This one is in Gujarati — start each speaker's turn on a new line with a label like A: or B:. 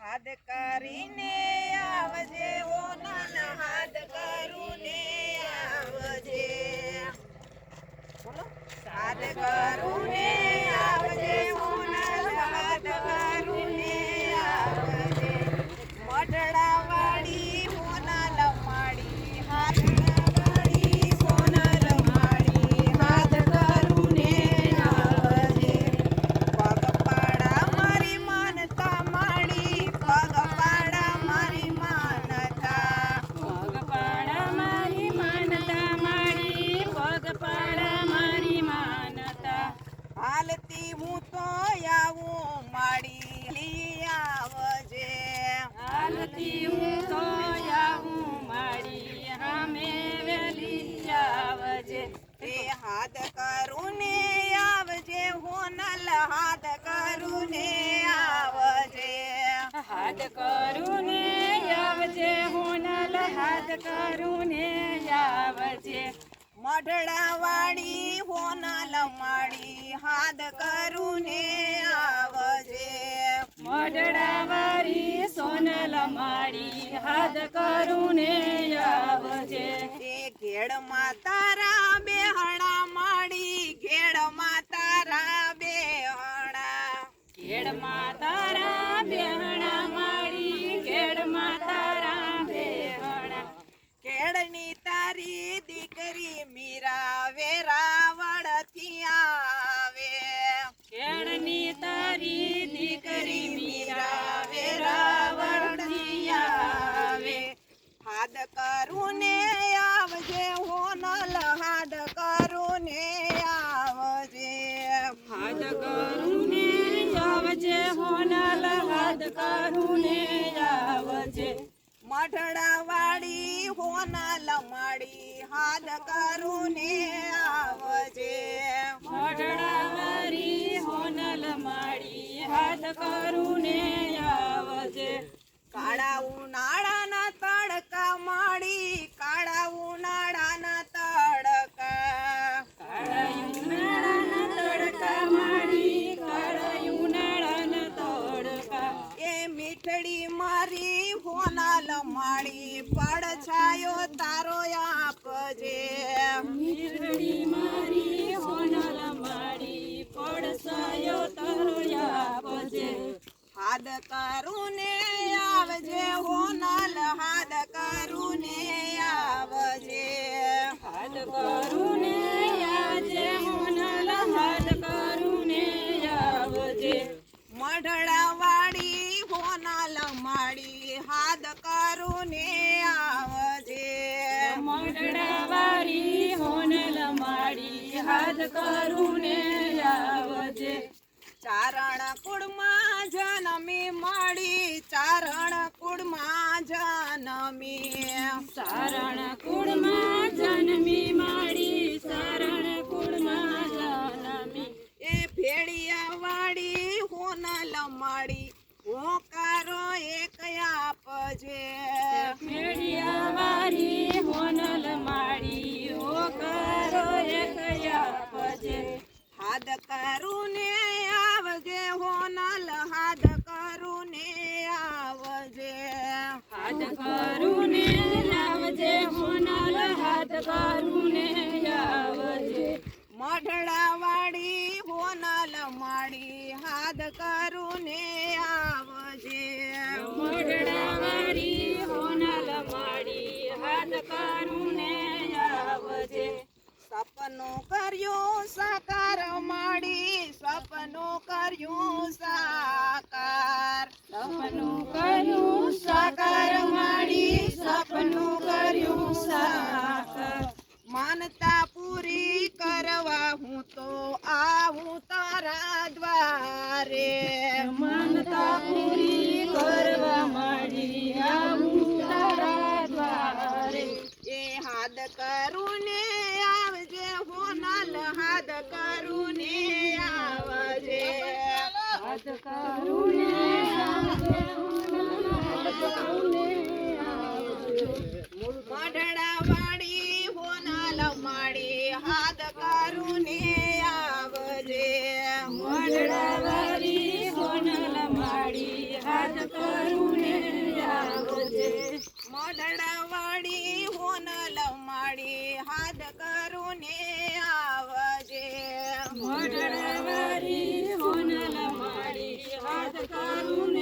A: હાથ કરીને આવજે ઓ નાના હાથ કરુને આવજે બોલો હાથ કરુને આવજે ઓ નાના હાથ કરુને આવજે મઢડા વાળી હોના લમાડી હાથડા વાળી સોના લમાડી હાથ કરુને આવજે પગપાળા મારી માનતા માડી પગપાળા મારી માનતા
B: પગપાળા મારી માનતા મારી પગપાળા મારી માનતા
A: હાલતી હું તો આવું માડી લઈ આવજે
B: હાલતી હું તો આવું મારી રામે વેલી આવજે
A: એ હાથ કરુને આવજે હોનલ હાથ કરુને આવજે
B: હાથ કરુને આવજે હોનલ હાથ કરુને આવજે
A: મઢડા વાળી હોનલ માડી હાથ કરુને આવજે
B: મઢડા વાળી સોનલ માડી હાથ કરુને આવજે
A: એ ઘેડમાં તારા બેહણા માડી ઘેડમાં તારા બેહણા
B: ઘેડમાં તારા બેહણા માડી ઘેડમાં તારા બેહણા
A: કેળની તારી દીકરી મીરા વેરાવળથી આવે
B: કેળની તારી દીકરી મીરા વેરાવળથી આવે
A: હાથ કરુને આવજે હોનલ હાથ કરુને આવજે
B: હાથ કરુને આવજે હોનલ હાથ કરુને આવજે
A: મઢડા વાળી હોનલ માડી હાથ કરુને આવજે
B: મઢડા વાળી હોનલ માડી હાથ કરુને આવજે
A: કાળા ઉનાળાના તડકા માડી કાળા ઉનાળાના તડકા
B: કાળા ઉનાળાના તડકા માડી કાળા ઉનાળાના તડકા
A: એ મીઠડી મારી હોનલ માડી પડછાયો તારો આપજે
B: મીરડી મારી હોનલ માડી પડસાયો તારો આપજે
A: હાથ કરુને આવજે હોનલ હાથ કરુને આવજે
B: હાથ કરુને આવજે હોનલ હાથ કરુને આવજે
A: મઢડા વાળી હોનલ માડી હાથ કરુને આવજે
B: મઢડા વાળી હોનલ માડી હાથ કરુને આવજે
A: ચારણ કુળમાં જનમી મળી ચારણ કુળમાં જનમી
B: સારણ કુળમાં જન્મી માડી સારણ કુળમાં જન્મી
A: એ ભેળિયા વાળી હોનલ માડી હોકારો એક આપજે
B: મેળિયા વારી હોનલ માડી હોકારો એક આપજે
A: હાથ કરુને આવજે હોનલ હાથ કરુને આવજે
B: હાથ કરુને આવજે હોનલ હાથ કરુને આવજે
A: મઢડા વાળી હોનલ માડી હાથ કરુને આવજે
B: મોઢડા વારી હોનલ માડી હાથ કરુને આવજે
A: સપનું કર્યું સાકાર માડી સપનું કર્યું સાકાર
B: સપનું કર્યું સાકાર માડી સપનું કર્યું સાકાર
A: માનતા પૂરી કરવા હું તો આવું તારા દ્વારે
B: માનતા પૂરી કરવા માડી આવું તારા દ્વારે
A: એ હાથ કરુને આવજે હોનલ હાથ કરુને આવજે
B: હાથ કરુને આવજે હાથ કરુને આવજે
A: મઢડા વાળી હોનલ માડી હાથ કરુને આવજે
B: મઢડા વારી હોનલ માડી હાથ કરું
A: મોઢડાવાળી હોનલ માડી હાથ કરું ને આવજે
B: મોઢડાવાળી હોનલ માડી હાથ કરું